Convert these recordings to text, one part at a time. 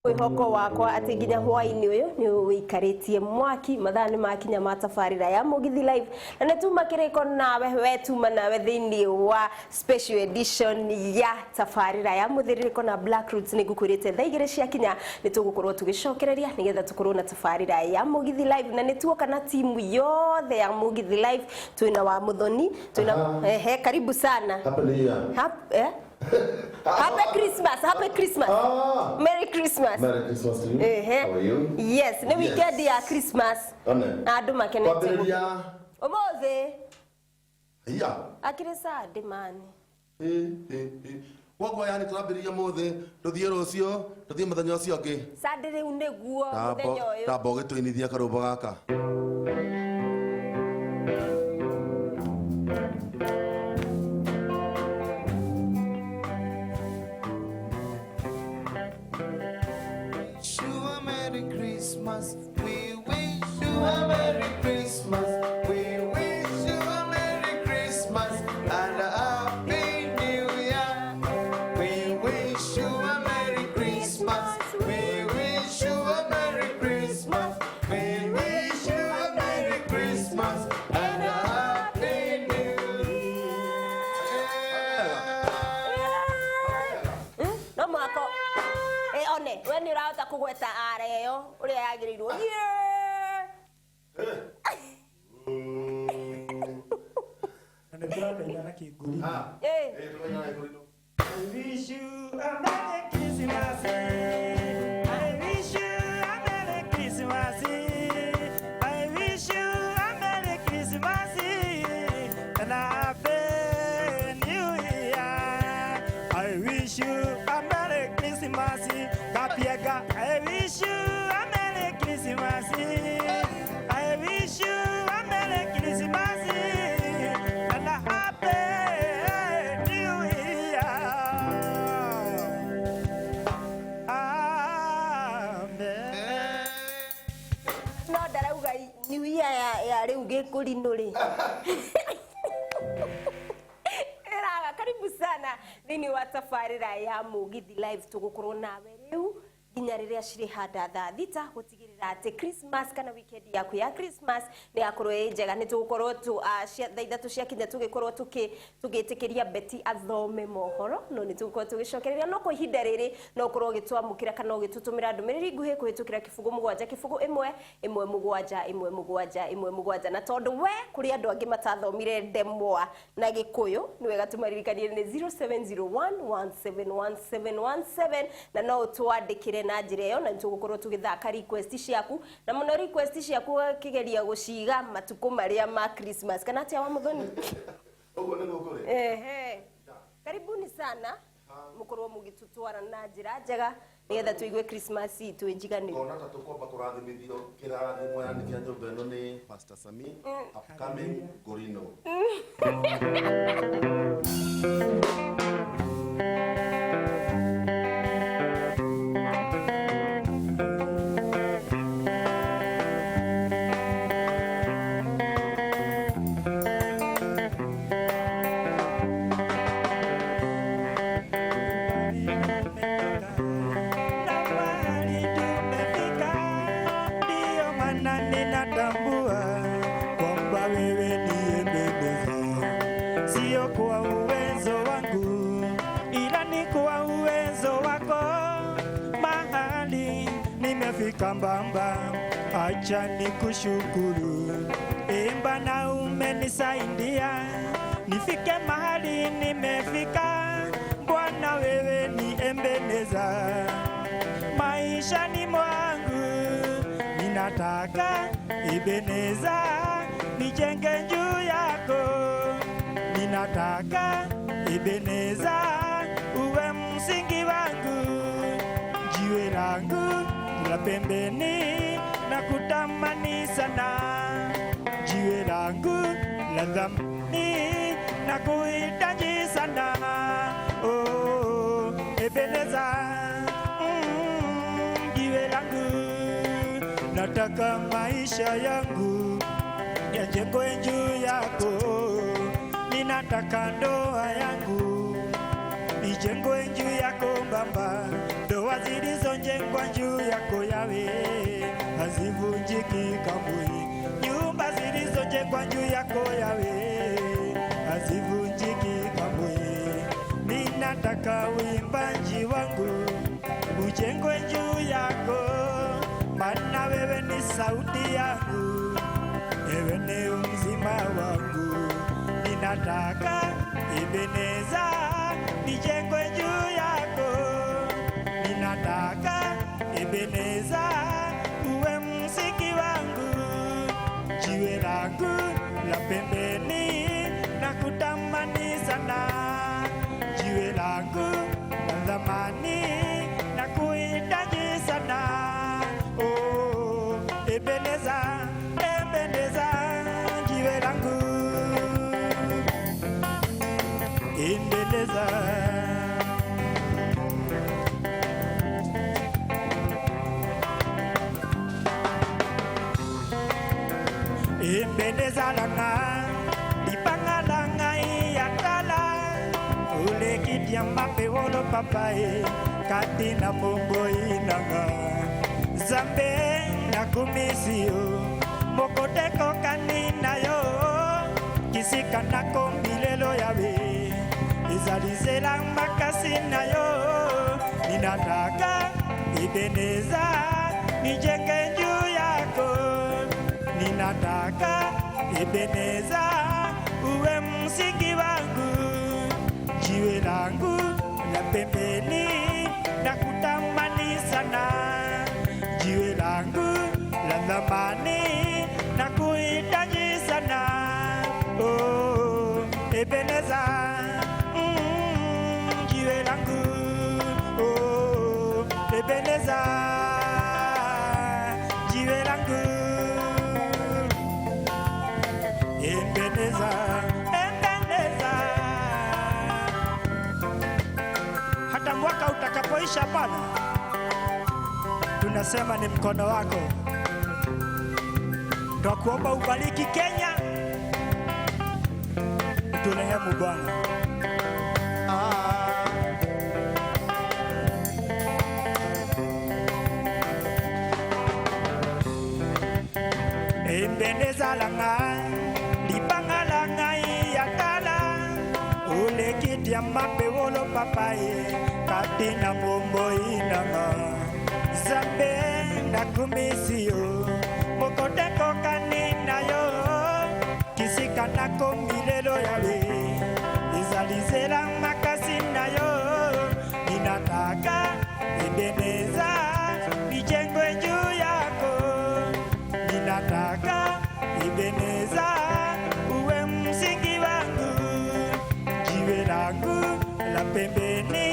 Wihoko wakwa ati nginya hwaini uyu ni wikaritie mwaki mathani makinya matafarira ya Mugithi Live na netuma kiriko nawe wetuma nawe thini wa special edition ya tafarira ya muthiririko na Black Roots ni gukurite thaigire cia kinya nitugukorwo tugicokereria nigetha tukorwo na tafarira ya Mugithi Live na nituoka na timu yothe ya Mugithi Live twina wa Muthoni twina karibu sana. Happy New Year. Happy Christmas, Happy Christmas. Merry Christmas. Merry Christmas to you. How are you? Yes, ni weekend ya Christmas. Adu makenete. Omoze. Iya. Akire Saturday man. Wagwa yani turabiria mothe tuthie rucio tuthie muthenya ucio ngi. Saturday uneguo muthenya uyu. Tabo gitwinithia karumbo gaka. We wish you a Merry Christmas. We wish you a Merry Christmas and a Happy New Year. We wish you a Merry Christmas. We wish you a Merry Christmas. We wish you a Merry Christmas and a Happy New Year. No mako. One, when you out kugweta areyo, uri yagirirwo. I wish you a Merry Christmas. I wish you a Merry Christmas. I wish you a Merry Christmas and a Happy New Year. I wish you a Merry Christmas. Kapiega. I wish you a Merry Christmas. I wish you a Merry Christmas and a Happy New Year. Amen. No darauga New Year ya riu gikurindu ri. Era karibu sana thini wa tafarira ya Mugithi Live tugukorwo nawe riu ginya riria ciri handa thaa thita gutigirira ati Christmas kana weekend yaku ya Christmas ni yakorwo njega ni tugukorwo tu thaa ithatu cia kinya tugikorwo tugitikiria Beti athome mohoro no ni tugukorwo tugicokereria no ko ihinda riri no korwo gitwamukira kana ugitutumira ndumiriri nguhi kuhitukira kifugu mugwanja kifugu imwe mugwanja na tondu we kuri andu angi matathomire ndemwa na gikuyu ni wega tumaririkanie ni 0701171717 na no twandikire na njira yo na tugukorwo tugithaka request ciaku na muno request ciaku kigeria guciga matuko maria ma Christmas kana tia wa Muthoni Ogo ni gukuri. Karibuni sana mukorwo mugitutwara na njira njega nigetha tuigue Christmas itu njigani Kona ta tukomba kurathimithio kirathimo ya nikia nyumba ino ni Pastor Sami upcoming Gorino. Kambamba acha nikushukuru, imba na umenisaidia nifike mahali nimefika. Bwana wewe ni Ebeneza maishani mwangu, ninataka Ebeneza nijenge juu yako, ninataka Ebeneza uwe msingi wangu, jiwe langu la pembeni na kutamani sana, jiwe langu la dhamani na kuhitaji sana. Oh, Ebeneza, jiwe langu, nataka maisha yangu yajengwe juu yako, ninataka ndoa yangu ijengwe juu yako Baba, ndoa nyumba zilizojengwa juu yako Yawe hazivunjiki kamwe. Nyumba zilizojengwa juu yako Yawe hazivunjiki kamwe. Ninataka uimbaji wangu ujengwe juu yako, maana wewe ni sauti yangu, wewe ni uzima wangu. Ninataka Ebeneza nijengwe juu yako, ninataka Ebeneza uwe msingi wangu, jiwe langu la pembeni na kutamani sana, jiwe langu la thamani na kuhitaji sana. Oh, Ebeneza, Ebeneza, jiwe langu Ebeneza. Ebeneza langa dipanga langa iatala ule kidia mape wolo papae katina pombo inanga zambe na kumisio mokoteko kanina yo kisika na kombilelo Yawe izalizela makasina yo. Ninataka Ebeneza nijenge juu yako, ninataka Ebeneza uwe msingi wangu, jiwe langu la pembeni na kutamani sana, jiwe langu la thamani na kuhitaji sana. Oh, Ebeneza, jiwe langu. Oh, Ebeneza, jiwe langu. Ebeneza, Ebeneza. Hata mwaka utakapoisha Bwana, tunasema ni mkono wako. Twakuomba ubariki Kenya, turehemu Bwana. Ebeneza langa lipanga langa iatala ule kidia mape wolo papaye katina pombo inanga zambe na kumisio mokoteko kanina yo kisika na kombilelo Yawe izalizela makasina yo. Ninataka Ebeneza nijengwe juu yako, ninataka Ebeneza uwe msingi wangu, jiwe langu la pembeni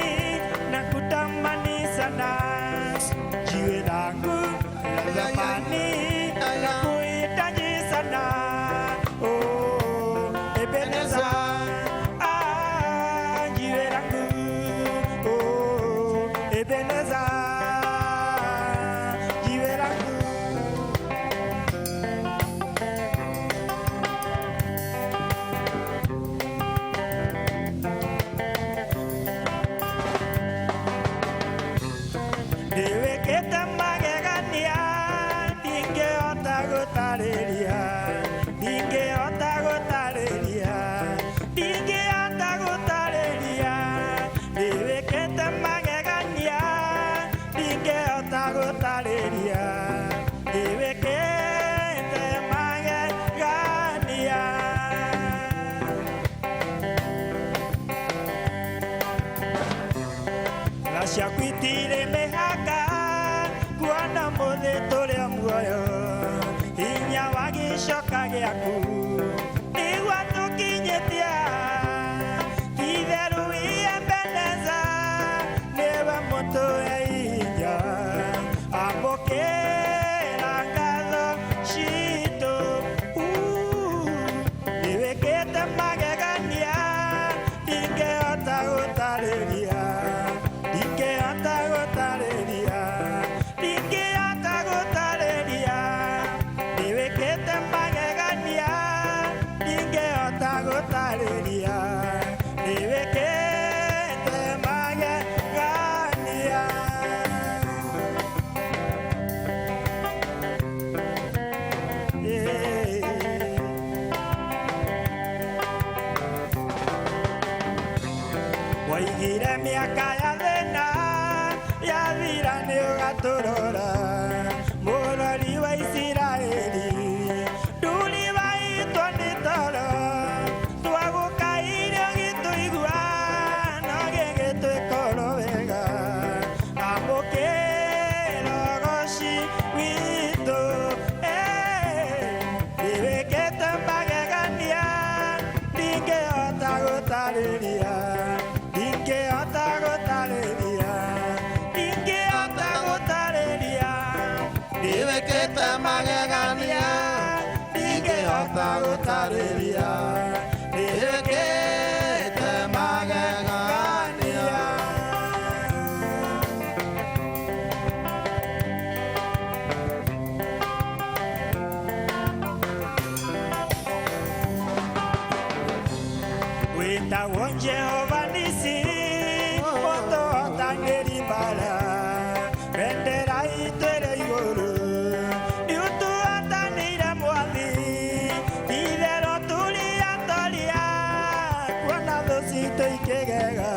na kutamani sana, jiwe langu la thamani na kuhitaji sana. Oh, Ebeneza, jiwe langu. Oh, Ebeneza, jiwe langu. Niweketa magegania ndingeota gũtarĩria, ndingeota gũtarĩria, ndingeota gũtarĩria. Niweketa magegania ndingeota gũtarĩria, niwekete magegania. Ciakwitire mĩhaka kuona mũthĩ tũrĩa muoyo, hinya wa gĩcoka gĩaku nĩguo tũkinyĩtie itherũ. Ebeneza nĩwe mũtũhe hinya, amũkĩra ngatho citũ. Nĩwĩkĩte magegania ndingĩhota gũtarĩria, ndingĩhota gũtarĩria, ndingĩhota gũtarĩria. Nĩwĩkĩte magegania mĩaka ya thĩna yathira nĩ ũgatũrora mũrori wa Isiraeli ndũri waitwo nĩ toro twagũkaire gĩtũigua no gĩgĩtwĩkoro wega amũkĩra ũgoci witũ ndĩwĩkĩte magegania ndingĩhota gũtarĩria ndingĩhota gũtarĩria ndingĩhota gũtarĩria ndĩwĩkĩte magegania ndingĩhota gũtarĩria ndĩwĩkĩte magegania. Wĩtagwo Jehova Nisi ũtũhotanĩri mbara bendera itũ ĩrĩ igũrũ nĩũtũhotanĩire Mwathi itherũ tũrĩatoria kuona thũ citũ ikĩgega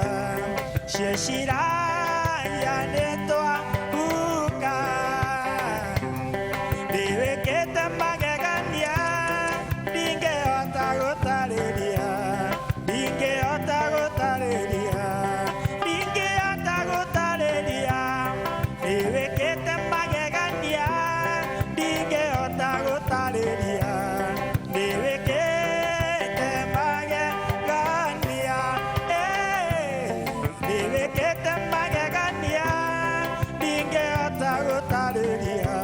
ciĩciragia nĩtwahuka ndĩwĩkĩte magegania ndingĩhota gũtarĩria ndingĩhota gũtarĩria ndingĩhota gũtarĩria ndĩwĩkĩte magegania ndingĩhota gũtarĩria ndĩwĩkĩte magegania ndĩwĩkĩte magegania ndingĩhota gũtarĩria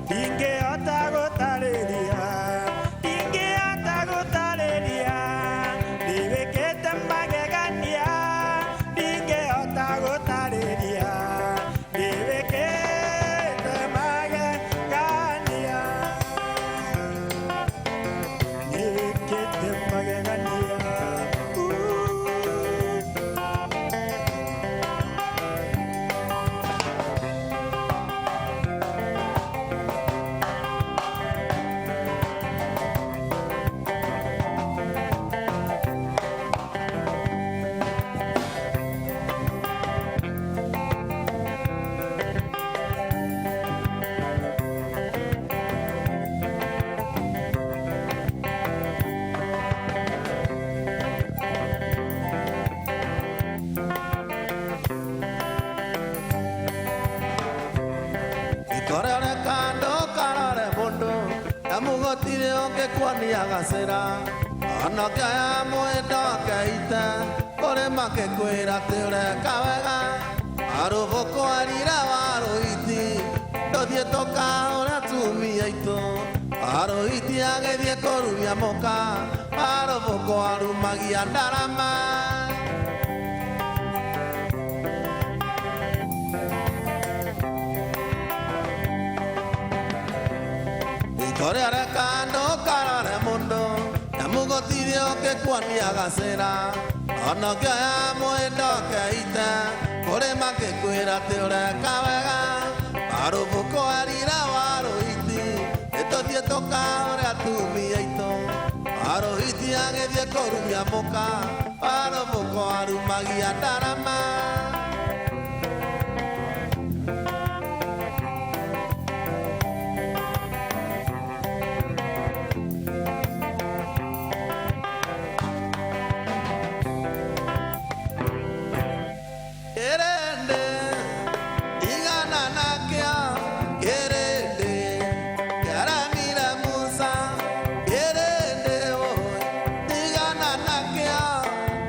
ndingĩhota gũtarĩria ndingĩhota gũtarĩria ndĩwĩkĩte magegania ndingĩhota gũtarĩria ndĩwĩkĩte magegania ndĩwĩkĩte magegania. Ikorere kando karore mundu namugotire ũngĩkuonia gacĩra onoke ya mwĩndo keite kũrĩ makĩkwĩra atĩ ũreka wega arũbũkũ arira warũiti ndũthiĩ tũkahũre atumia aitũ arũiti agĩthiĩ kũrumia mũka arũbũkũ arumagia ndarama. Ikorere kando karore mundu namugotire ũngĩkuonia gacĩra onoke ya mwĩndo keite kũrĩ makĩkwĩra atĩ ũreka wega arũbũkũ arira warũiti nĩtũthiĩ tũkahũre atumia aitũ arũiti agĩthiĩ kũrumia mũka arũbũkũ arumagia ndarama. Kerende igana nakya kerende yaramira Musa kerende igana nakya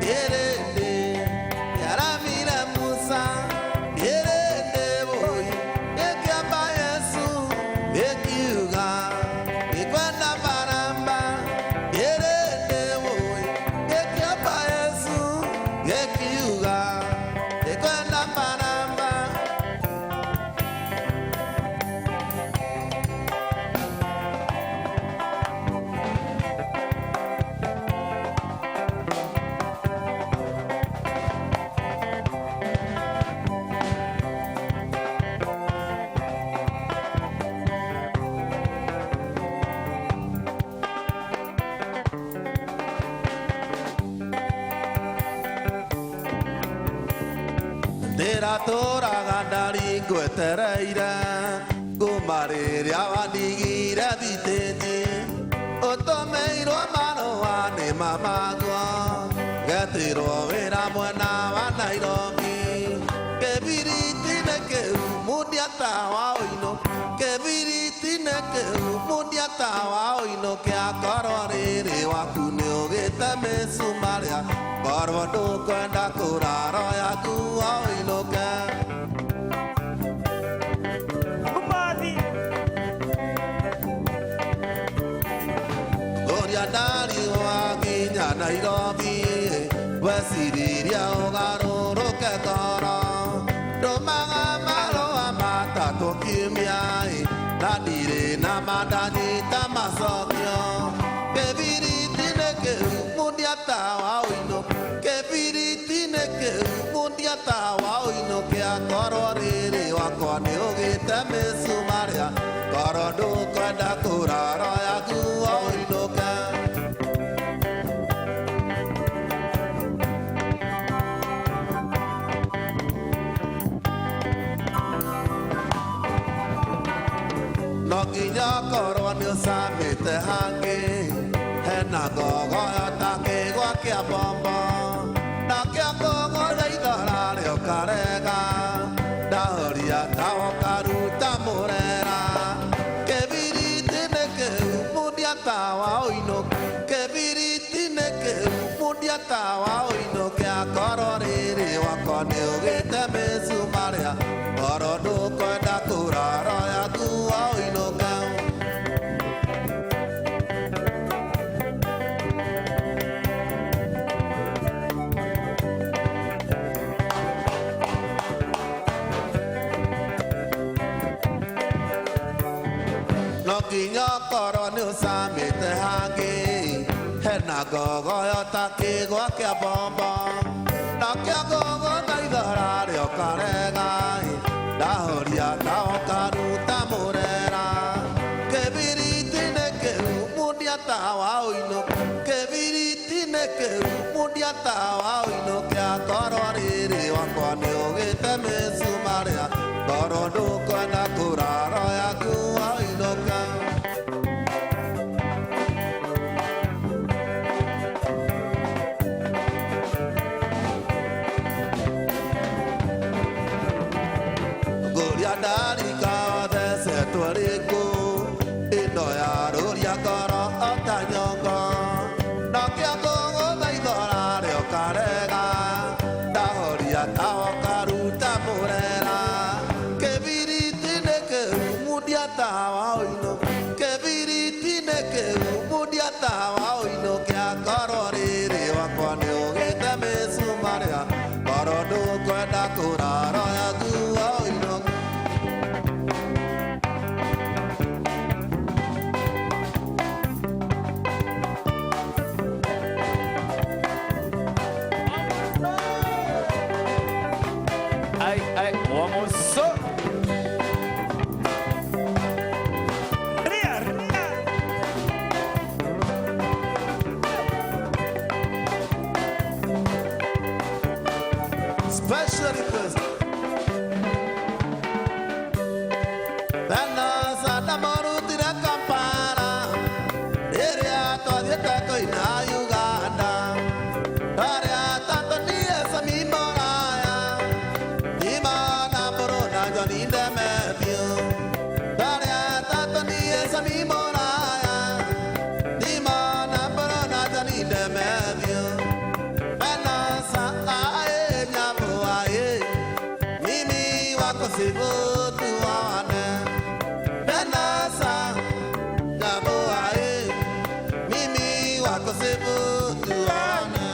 kerende yaramira Musa tũraga ndari ngwetereire kuma rĩrĩa wandigire thitĩnji ũtũmĩirwo marũa nĩ mamagwo getĩrwo wĩra mwena wa Nairobi kĩbiriti-inĩ kĩu mundia tawa ũinũ kĩbiriti-inĩ kĩu mundia tawa ũinũ kĩa ngoro rĩrĩ waku nĩ ũgĩte mĩcumarĩa ngoro ndũkwenda kũraro yaku ũinũke ũrĩa ndari wakinya Nairobi weciririe ũgarũrũke ngoro ndũmaga marũa matatũ kiumia na ndirĩ na mandanyita macokio kĩbiriti-inĩ kĩu mundia tawa ũinũ kĩbiriti-inĩ kĩu mundia tawa ũinũ kĩa ngoro rĩrĩ wakwa nĩ ũgĩte mĩcumarĩa ngoro ndũkwenda kũraro yaku ũinũke no nginya korwo nĩ ũcamĩte hangĩ hena ngogoyo ta kĩgwa kĩa mbombo na kĩa ngũgũtha ithora rĩo karega ndahoria tawo karuta mũrera kĩbiriti-inĩ kĩu mundia tawa ũinũ kĩbiriti-inĩ kĩu mundia tawa ũinũ kĩa ngoro rĩrĩ wakwa nĩ ũgĩte mĩcumarĩa ngoro ndũkwenda kũraro yaku ũinũke no nginya korwo nĩ ũcamĩte hangĩ hena ngogoyo ta kĩgwa kĩa mbombo na kĩa ngũgũtha ithora rĩo karega ndahoria tawo karuta mũrera kĩbiriti-inĩ kĩu mundia tawa ũinũ kĩbiriti-inĩ kĩu mundia tawa ũinũ kĩa ngoro rĩrĩ wakwa nĩ ũgĩte mĩcumarĩa ngoro ndũkwenda kũraro yaku ũinũke ngũria ndarika thecetwo rĩngũ ĩno yarũria ngoro ota nyongo no kĩa ngũgũtha ithora rĩo karega ndahoria tawo karuta mũrera kĩbiriti-inĩ kĩu mundia tawa ũinũ kĩbiriti-inĩ kĩu mundia tawa ũinũ kĩa ngoro rĩrĩ wakwa nĩ ũgĩte mĩcumarĩa ngoro ndũkwenda kũraro yaku ũinũke Ai, almoçou. Ria, ria. special request Thana sada marutire Kampala rĩrĩa twathiĩte kũina Uganda harĩa Tanzania Sami Moraya Imana Borona Johnny Demetrio harĩa Tanzania Sami Moraya Imana Borona Johnny Demetrio Venasa ae nyamu ae mimi wako sivutu wane Venasa nyamu ae mimi wako sivutu wane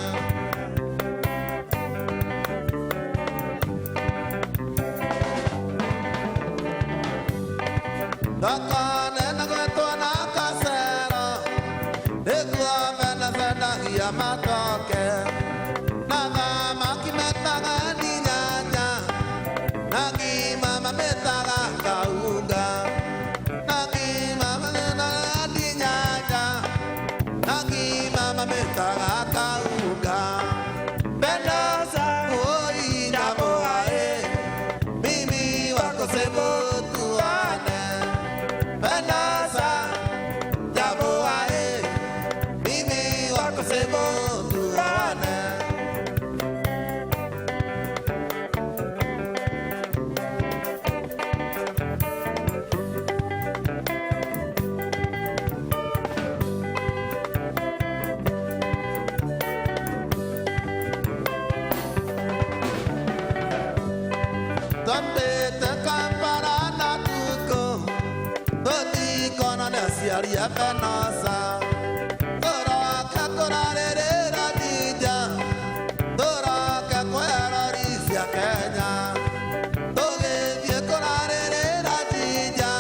Dakane nagwetwa na kasero Nĩguo Venasa nagia matoke Naga makimetaga ni nyanya Nagi mama metaga kaunga Nagi mama metaga ni nyanya Nagi mama metaga kaunga Venasa oi nyamu ae aciari a Venosa tũroka kũrarĩrĩra Jinja tũroka kwĩrori cia Kenya tũgĩthiĩ kũrarĩrĩra Jinja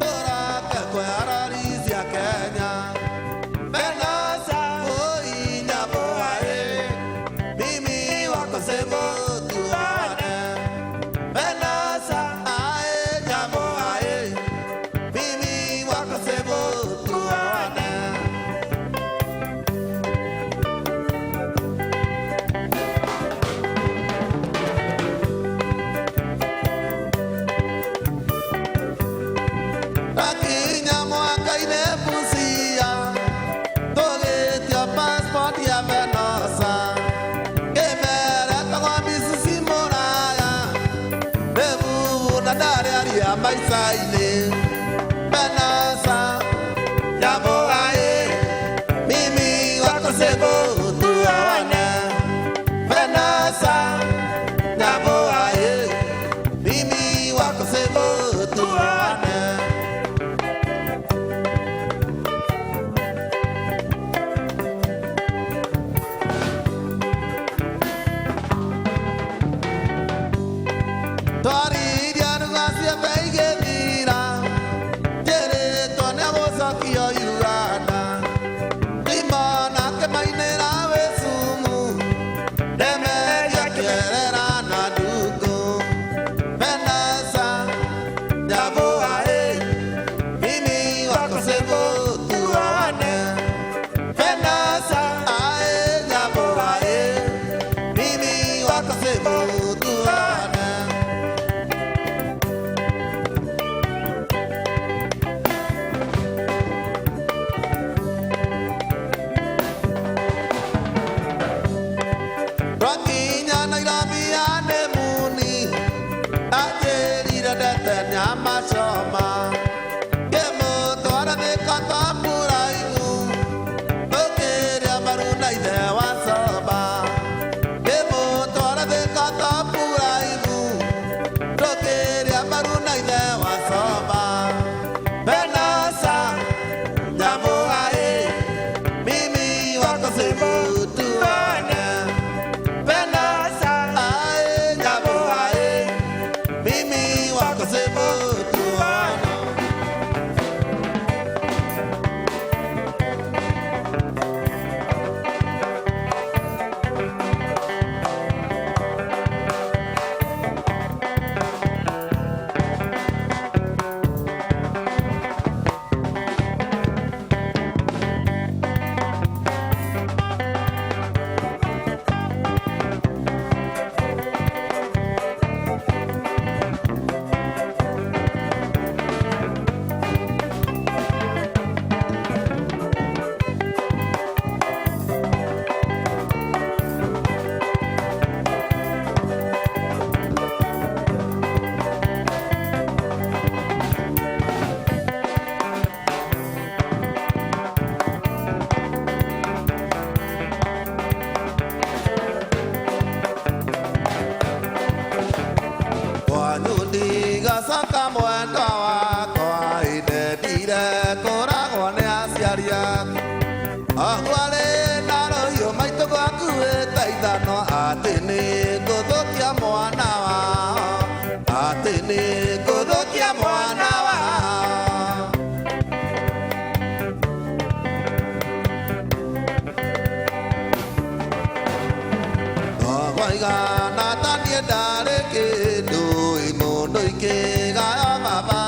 tũroka kwĩrori cia Kenya Venosa oi Nyaboae mimi wako sema tuone Venosa ae Nyaboae mimi wako sema tuone Akinya mwaka-inĩ Busia tũgĩtio passport ya Venosa kĩmere tagwa Mrs. Mũraya rĩu na ndarĩaria maica-inĩ Venosa Nyaboae mimi wako sema tuone Venosa Nyaboae mimi wako sema tuone twariria rũgacia beigĩthira njĩrĩtwo nĩ gũcokio Uganda ndimona kĩmainĩra Wĩsumu ndemeria kĩerera na ndungu Venosa Nyaboae mimi wako sema tuone Venosa ae Nyaboae mimi wako sema tuone Twakinya Nairobi ane muni anjĩrire ndete nyama choma ngĩmũtwara Thika twambũraihu tũkĩrĩa maru na ithe wa Coba ngĩmũtwara Thika twambũraihu tũkĩrĩa maru na ithe wa Coba Venosa Nyaboae mimi wako sema tuone Venosa ae Nyaboae mimi wako sema tuone Gacoka mwendwa wakwa indendire kũragwo nĩ aciari aku oguo arĩ na rũhiũ maitũ gwakuĩte ithano atĩ nĩ ngũthũkia mwana wao atĩ nĩ ngũthũkia mwana wao ogoigana ta niĩ ndarĩ kĩndũ mũndũ ikĩgayo baba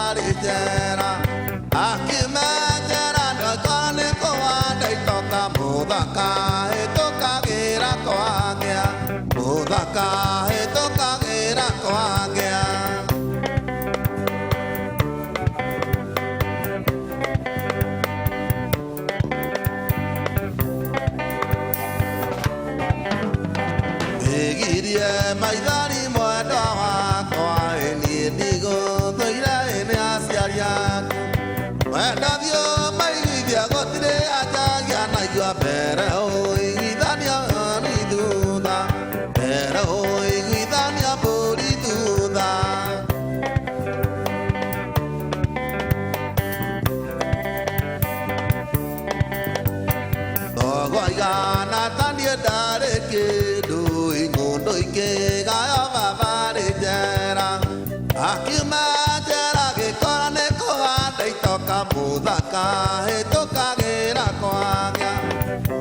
muthaka hĩtũkagĩra kwagĩa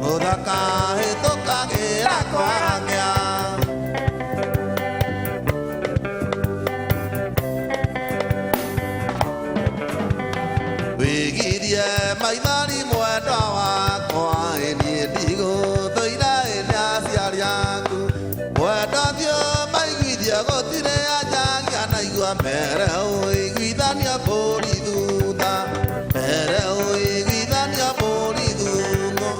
muthaka hĩtũkagĩra kwagĩa wĩgirie maithori mwendwa wakwa ĩniĩ ndigũthũire ĩrĩa aciari aku mwendwa thiũ maiguithie gũtirĩ anjagia naigua mbere ũiguithania mbũri thutha mbere ũiguithania mbũri thutha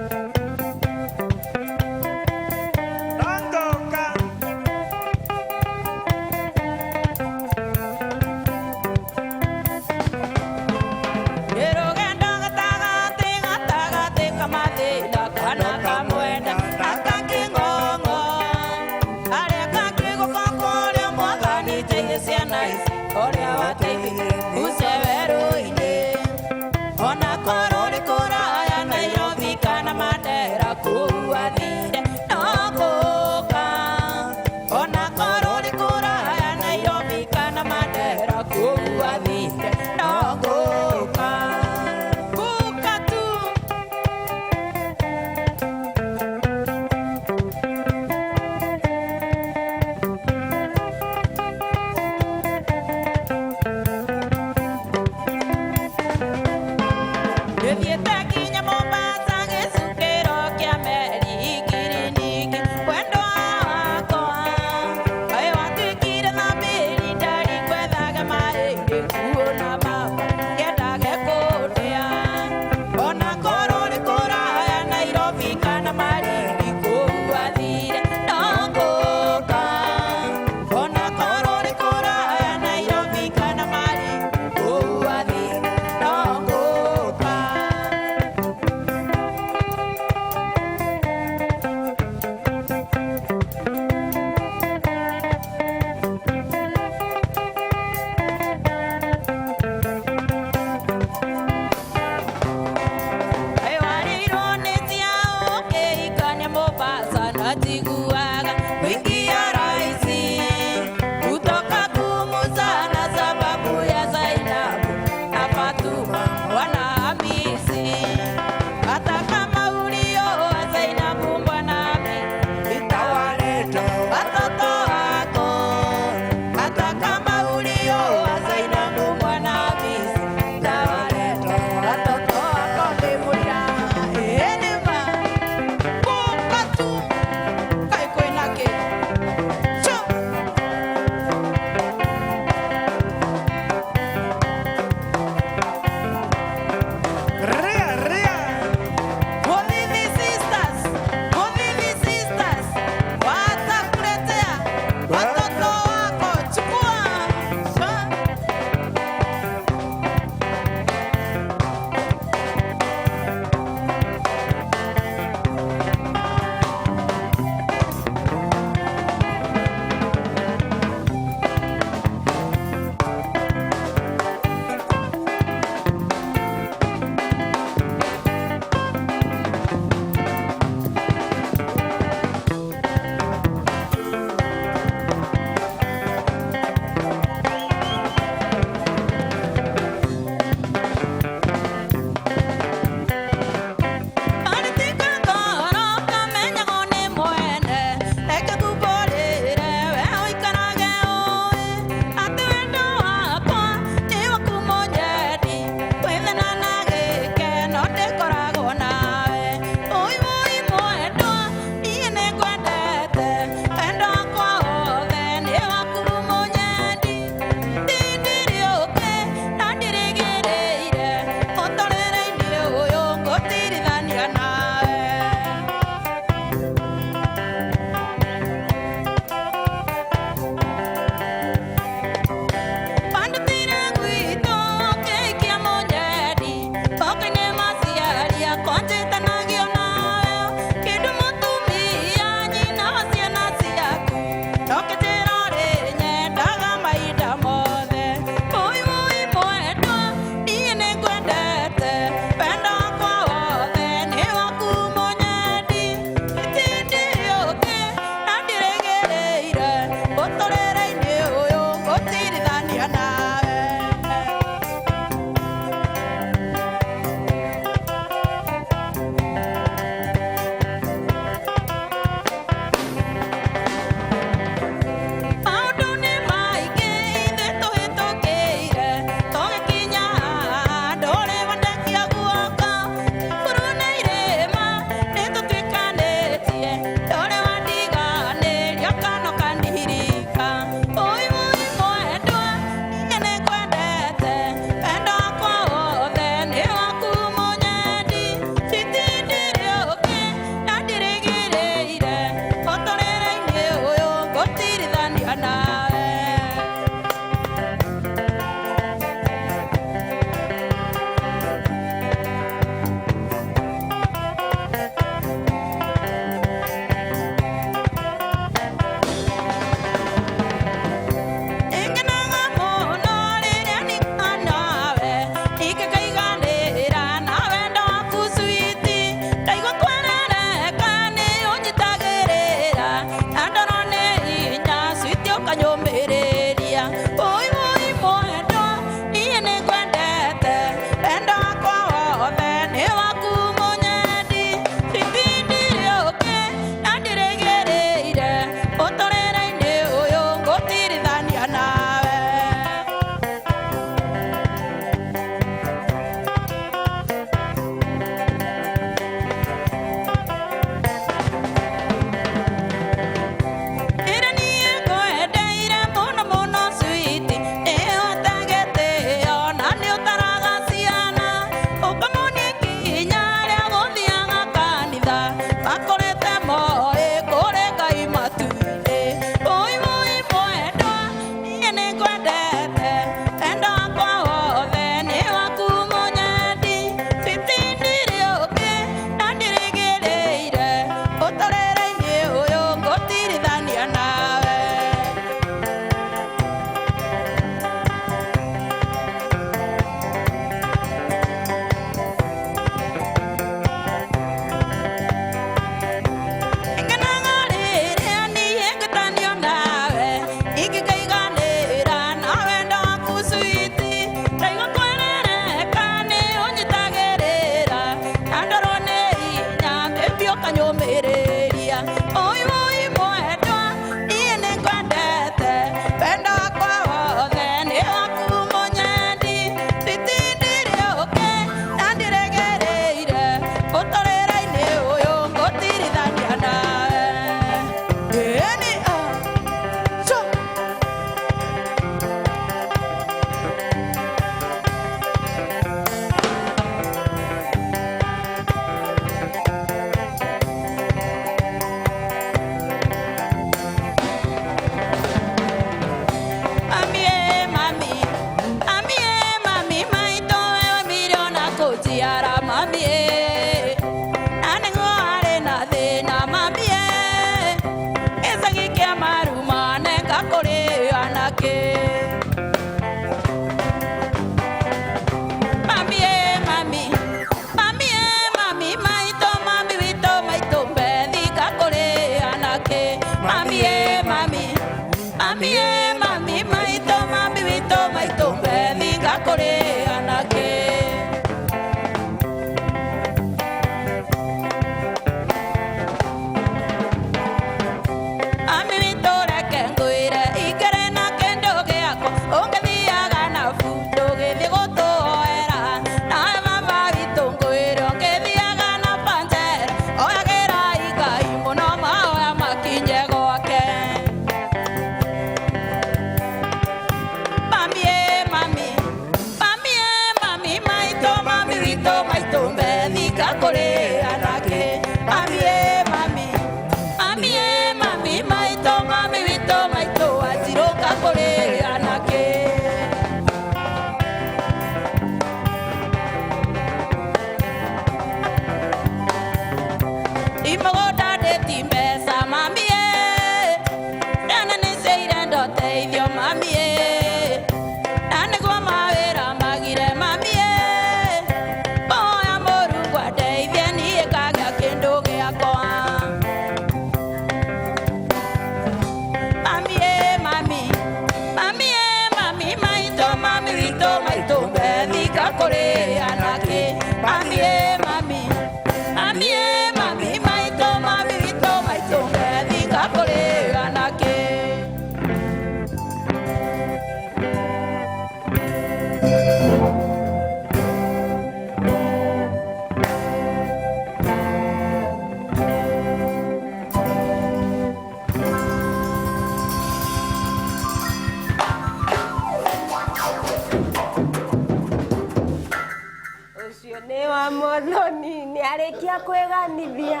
Nĩ wa Muthoni nĩ arĩkia kwĩganithia.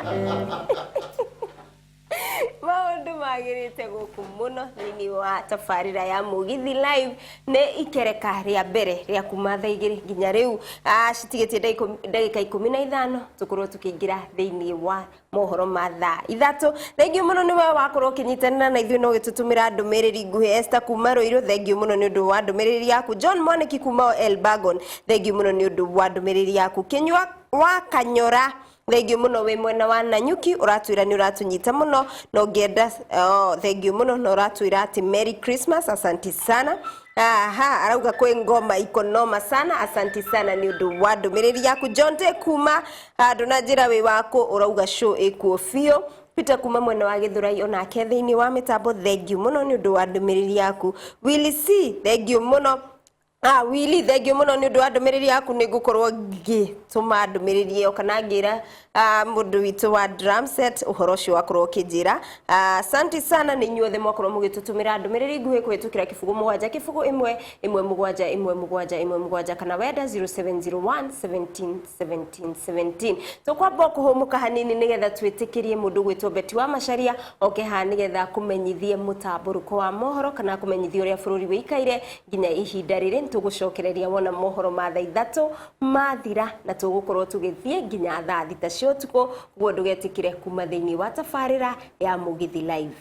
Maũndũ magĩrĩte gũkũ mũno thĩinĩ wa tabarĩra ya Mũgithi Live nĩ ikereka rĩa mbere rĩa kuma thaa 2 nginya rĩu citigĩtie ndagĩka 15 tũkorwo tũkĩingĩra thĩinĩ wa mohoro ma thaa 3. Thengiũ mũno nĩwe wakorwo ũkĩnyitanĩra na ithuĩ no gĩtũtũmĩra ndũmĩrĩri nguhĩ. Esther kuma Rũirũ, thengiũ mũno nĩ ũndũ wa ndũmĩrĩri yaku. John Mwaniki kuma Elbagon, thengiũ mũno nĩ ũndũ wa ndũmĩrĩri yaku. Kinyua wa Kanyora, thengiũ mũno wĩ mwena wa Nanyuki, ũratwĩra nĩ ũratũnyita mũno no ngĩenda thengiũ mũno no ũratwĩra atĩ Merry Christmas, asanti sana. Arauga kwĩ ngoma ikonoma sana, asanti sana nĩ ũndũ wa ndũmĩrĩri yaku. John T kuma ndũnanjĩra wĩ wako, ũrauga show ĩkuo biũ. Peter kuma mwena wa Gĩthũrai onake thĩinĩ wa mĩtambo, thengiũ mũno nĩ ũndũ wa ndũmĩrĩri yaku. Willy C, thengiũ mũno. Willy, thengiũ mũno nĩ ũndũ wa ndũmĩrĩri yaku. Nĩ ngũkorwo ngĩtũma ndũmĩrĩri ĩyo kana ngĩra mũndũ witũ wa drum set ũhoro ũcio wakorwo ũkĩnjĩra. Asante sana nĩ inyuothe mwakorwo mũgĩtũtũmĩra ndũmĩrĩri nguhĩ kũhĩtũkĩra kĩbũgũ 7 kĩbũgũ 1 1 7 1 7 1 7 kana wenda 0701 17 17 17. Tũkwamba kũhũmũka hanini nĩgetha twĩtĩkĩrie mũndũ gwĩtwo Beti wa Macharia oke haha nĩgetha kũmenyithie mũtambũrũko wa mohoro kana kũmenyithie ũrĩa bũrũri wĩikaire nginya ihinda rĩrĩ. Tũgũcokereria wona mohoro ma thaa 3 mathira na tũgũkorwo tũgĩthiĩ nginya thaa 6 cia ũtukũ. Guo ndũgetĩkĩre kuma thĩinĩ wa tabarĩra ya Mũgithi Live.